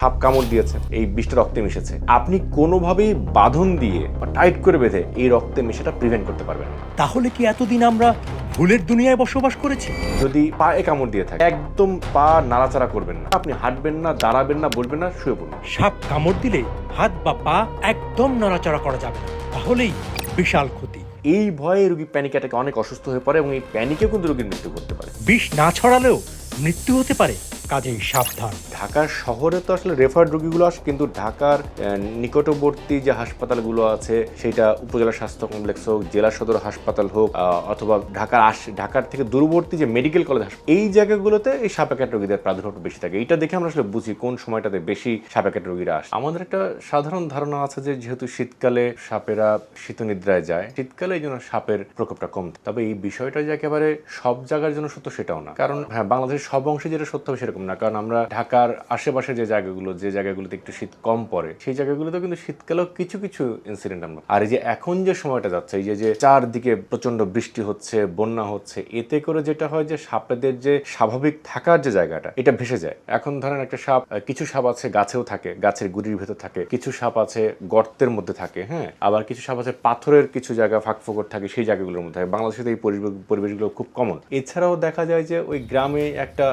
সাপ কামড় দিয়েছে, এই বিষটা রক্তে মিশেছে, আপনি কোনোভাবেই বাঁধন দিয়ে বা টাইট করে বেঁধে এই রক্তে মিশাটা প্রিভেন্ট করতে পারবেন না। তাহলে কি এতদিন আমরা ভুলের দুনিয়ায় বসবাস করেছি? যদি পায়ে কামড় দিয়ে থাকে, একদম পা নাড়াচাড়া করবেন না, আপনি হাঁটবেন না, দাঁড়াবেন না, বসবেন না, শুয়ে পড়ুন। সাপ কামড় দিলে হাত বা পা একদম নড়াচড়া করা যাবে না, তাহলেই বিশাল ক্ষতি। এই ভয়ে রোগী প্যানিক অ্যাটাকে অনেক অসুস্থ হয়ে পড়ে এবং এই প্যানিকেও কিন্তু রোগীর মৃত্যু করতে পারে। বিষ না ছড়ালেও মৃত্যু হতে পারে, কাজেই সাবধান। ঢাকার শহরে তো আসলে রেফার্ড রোগীগুলো আসে, কিন্তু ঢাকার নিকটবর্তী যে হাসপাতালগুলো আছে, সেটা উপজেলা স্বাস্থ্য কমপ্লেক্স হোক, জেলা সদর হাসপাতাল হোক, অথবা ঢাকার থেকে দূরবর্তী যে মেডিকেল কলেজ হাসপাতাল, এই জায়গাগুলোতে এই সাপেকাট রোগীদের প্রাদুর্ভাব বেশি থাকে। এটা দেখে আমরা আসলে বুঝি কোন সময়টাতে বেশি সাপেকাট রোগীরা আসে। আমাদের একটা সাধারণ ধারণা আছে যে যেহেতু শীতকালে সাপেরা শীতনিদ্রায় যায়, শীতকালে এই জন্য সাপের প্রকোপটা কম। তবে এই বিষয়টা যে একেবারে সব জায়গার জন্য সত্য সেটাও না, কারণ হ্যাঁ, বাংলাদেশের সব অংশে যেটা সত্য হবে সেরকম না। কারণ আমরা ঢাকার আশেপাশে যে জায়গাগুলোতে একটু শীত কম পড়ে, সেই জায়গাগুলোতে কিন্তু শীতকালেও কিছু কিছু ইনসিডেন্ট আমরা। আর এই যে এখন যে সময়টা যাচ্ছে, এই যে চারদিকে প্রচন্ড বৃষ্টি হচ্ছে, বন্যা হচ্ছে, এতে করে যেটা হয় যে সাপেদের যে স্বাভাবিক থাকার যে জায়গাটা, এটা ভেসে যায়। এখন ধরেন একটা সাপ, কিছু সাপ আছে গাছেও থাকে, গাছের গুড়ির ভেতর থাকে, কিছু সাপ আছে গর্তের মধ্যে থাকে, হ্যাঁ, আবার কিছু সাপ আছে পাথরের কিছু জায়গা ফাঁক ফোকর থাকে, সেই জায়গাগুলোর মধ্যে থাকে। বাংলাদেশে এই পরিবেশগুলো খুব কমন। এছাড়াও দেখা যায় যে ওই গ্রামে একটা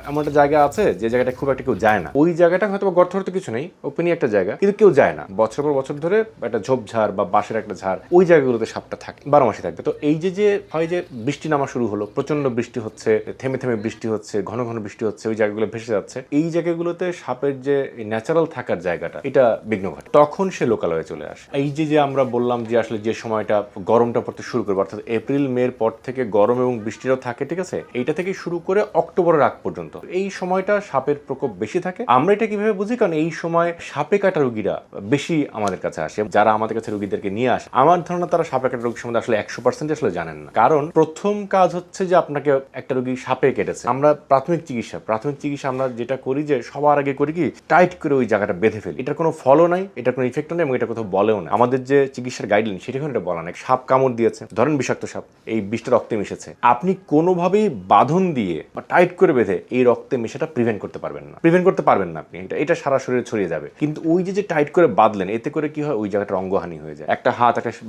এমন একটা জায়গা আছে যে জায়গাটা খুব একটা কেউ যায় না। ওই জায়গাটা হয়তো গর্ত হয়তো কিছু নেই, ওপেনই একটা জায়গা, কিন্তু কেউ যায় না। বছর পর বছর ধরে একটা ঝোপঝাড় বা বাঁশের একটা ঝাড়, ওই জায়গাগুলোতে সাপটা থাকে, 12 মাসে থাকবে। তো এই যে হয় যে বৃষ্টি নামা শুরু হলো, প্রচন্ড বৃষ্টি হচ্ছে, থেমে থেমে বৃষ্টি হচ্ছে, ঘন ঘন বৃষ্টি হচ্ছে, ওই জায়গাগুলো ভেসে যাচ্ছে, এই জায়গাগুলোতে সাপের যে ন্যাচারাল থাকার জায়গাটা, এটা বিঘ্ন ঘটে, তখন সে লোকালয়ে চলে আসে। এই যে আমরা বললাম যে আসলে যে সময়টা গরমটা পড়তে শুরু করবে, অর্থাৎ এপ্রিল মের পর থেকে গরম এবং বৃষ্টিটাও থাকে, ঠিক আছে, এইটা থেকে শুরু করে অক্টোবরের আগ পর্যন্ত এই সময়টা সাপের প্রকোপ বেশি থাকে। আমরা এটা কিভাবে বুঝি? কারণ এই সময় সাপে কাটা রোগীরা বেশি আমাদের কাছে আসে। যারা আমাদের কাছে রোগীদেরকে নিয়ে আসে, আমার ধারণা তারা সাপে কাটা রোগীর সম্বন্ধে আসলে 100% আসলে জানেন না। কারণ প্রথম কাজ হচ্ছে যে আপনাকে একটা রোগী সাপে কেটেছে, আমরা প্রাথমিক চিকিৎসা আমরা যেটা করি যে সবার আগে করি কি, টাইট করে ওই জায়গাটা বেঁধে ফেলি। এটার কোনো ফলও নাই, এটার কোনো ইফেক্টও নেই এবং এটা কোথাও বলেও না। আমাদের যে চিকিৎসার গাইডলাইন সেটা এটা বলা নাই। সাপ কামড় দিয়েছে, ধরেন বিষাক্ত সাপ, এই বিষটা রক্তে মিশেছে, আপনি কোনোভাবেই বাঁধন দিয়ে বা টাইট করে বেঁধে এই রক্তে মিশাটা প্রিভেন্ট করতে পারবেন না। আপনি এটা সারা শরীরে ছড়িয়ে যাবে। কিন্তু ওই যে টাইট করে বাঁধলেন, এতে করে কি হয়, ওই জায়গাটা অঙ্গহানি হয়ে যায়। একটা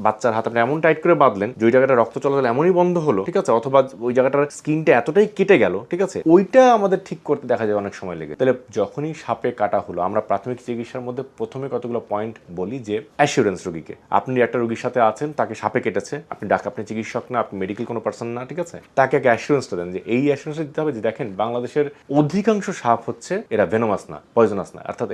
বাচ্চার হাত আপনি এমন টাইট করে বাঁধলেন যে ওই জায়গাটা রক্ত চলাচল এমনই বন্ধ হলো, ঠিক আছে, অথবা ওই জায়গাটার স্কিনটা এতটাই কেটে গেল, ঠিক আছে, ওইটা আমাদের ঠিক করতে দেখা যায় অনেক সময় লেগে। তাহলে যখনই সাপে কাটা হলো, আমরা প্রাথমিক চিকিৎসার মধ্যে প্রথমে কতগুলো পয়েন্ট বলি যে অ্যাসিওরেন্স রোগীকে, আপনি একটা রোগীর সাথে আছেন, তাকে সাপে কেটেছে, আপনি চিকিৎসক না, আপনি মেডিকেল কোনো পার্সন না, ঠিক আছে, তাকে আগে অ্যাসিওরেন্সটা দেন। যে এই অ্যাসিওরেন্সটা দিতে হবে যে দেখেন, বাংলাদেশের অধিকাংশ সাপ হচ্ছে এরা ভেনোমাস না, পয়জনাস না, অর্থাৎ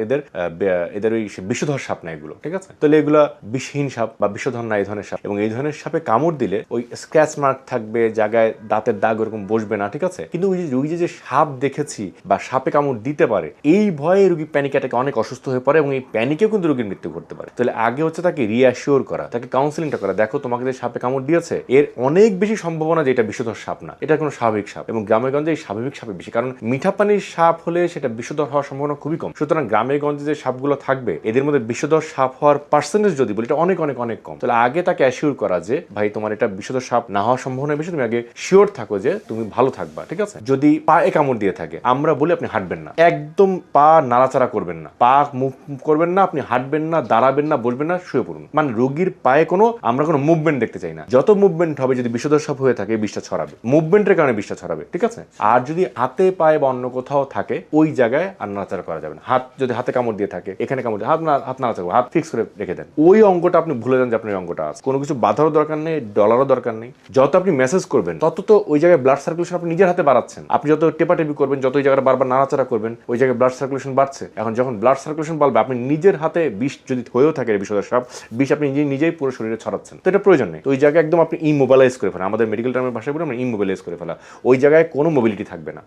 এদের ওই বিষধর সাপ না এগুলো, ঠিক আছে। তাহলে এগুলা বিষহীন সাপ বা বিষধর না এই ধরনের সাপ, এবং এই ধরনের সাপে কামড় দিলে ওই স্ক্র্যাচ মার্ক থাকবে, জায়গায় দাঁতের দাগ ওরকম বসবে না, ঠিক আছে। কিন্তু ওই যে সাপ দেখেছি বা সাপে কামড় দিতে পারে, এই ভয়ে রোগী প্যানিক অ্যাটাকে অনেক অসুস্থ হয়ে পড়ে এবং এই প্যানিকেও কিন্তু রোগীর মৃত্যু করতে পারে। তাহলে আগে হচ্ছে তাকে রিঅ্যাসিওর করা, তাকে কাউন্সিলিংটা করা, দেখো তোমাকে যে সাপে কামড় দিয়েছে, এর অনেক বেশি সম্ভাবনা যে এটা বিষধর সাপ না, এটা কোনো স্বাভাবিক সাপ, এবং গ্রামে গঞ্জে এই স্বাভাবিক সাপে বেশি, কারণ মিঠা পানির সাপ হলে সেটা বিষধর হওয়ার সম্ভাবনা খুবই কম। সুতরাং গ্রামে গঞ্জে যে সাপগুলো থাকবে, এদের মধ্যে বিষধর সাপ হওয়ার পার্সেন্টেজ যদি বলি, এটা অনেক অনেক অনেক কম। তাহলে আগে তাকে অ্যাসিওর করা যে ভাই তোমার এটা বিষধর সাপ না হওয়ার সম্ভাবনা বেশি, তুমি আগে শিওর থাকো যে তুমি ভালো থাকবা, ঠিক আছে। যদি পায়ে কামড় দিয়ে থাকে, আমরা বলি আপনি হাঁটবেন না, একদম পা নাড়াচাড়া করবেন না, পা মুভ করবেন না, আপনি হাঁটবেন না, দাঁড়াবেন না, বসবেন না, শুয়ে পড়ুন। মানে রোগীর পায়ে আমরা কোনো মুভমেন্ট দেখতে চাই না। যত মুভমেন্ট হবে, যদি বিষধর সাপ হয়ে থাকে, বিষটা ছড়াবে, মুভমেন্টের কারণে বিষটা ছড়াবে, ঠিক আছে। আর যদি হাতে পায়ে বা অন্য কোথাও থাকে, ওই জায়গায় আর নাড়াচাড়া করা যাবে না। যদি হাতে কামড় দিয়ে থাকে, এখানে কামড় দিয়ে হাত নাড়াচাড়া, হাত ফিক্স করে রেখে দেন। ওই অঙ্গটা আপনি ভুলে যান যে আপনার অঙ্গটা আছে। কোনো কিছু বাধারও দরকার নেই, ডলারও দরকার নেই। যত আপনি মেসেজ করবেন, তত তো ওই জায়গায় ব্লাড সার্কুলেশন আপনি নিজের হাতে বাড়াচ্ছেন। আপনি যত টেপাটেপি করবেন, যত ওই জায়গাটা বারবার নাড়াচাড়া করবেন, ওই জায়গায় ব্লাড সার্কুলেশন বাড়ছে। এখন যখন ব্লাড সার্কুলেশন বাড়বে, আপনি নিজের হাতে বিষ যদি হয়েও থাকে, বিষধর সাপ বিষ আপনি নিজেই পুরো শরীরে ছড়াচ্ছেন, তো এটা প্রয়োজন নেই। তো ওই জায়গায় একদম আপনি ইমোবিলাইজ করে ফেলা, আমাদের মেডিকেল টার্মের ভাষায় বলে আমরা ইমোবিলাইজ করে ফেলা, ওই জায়গায় কোনো মোবিলিটি থাকবে না।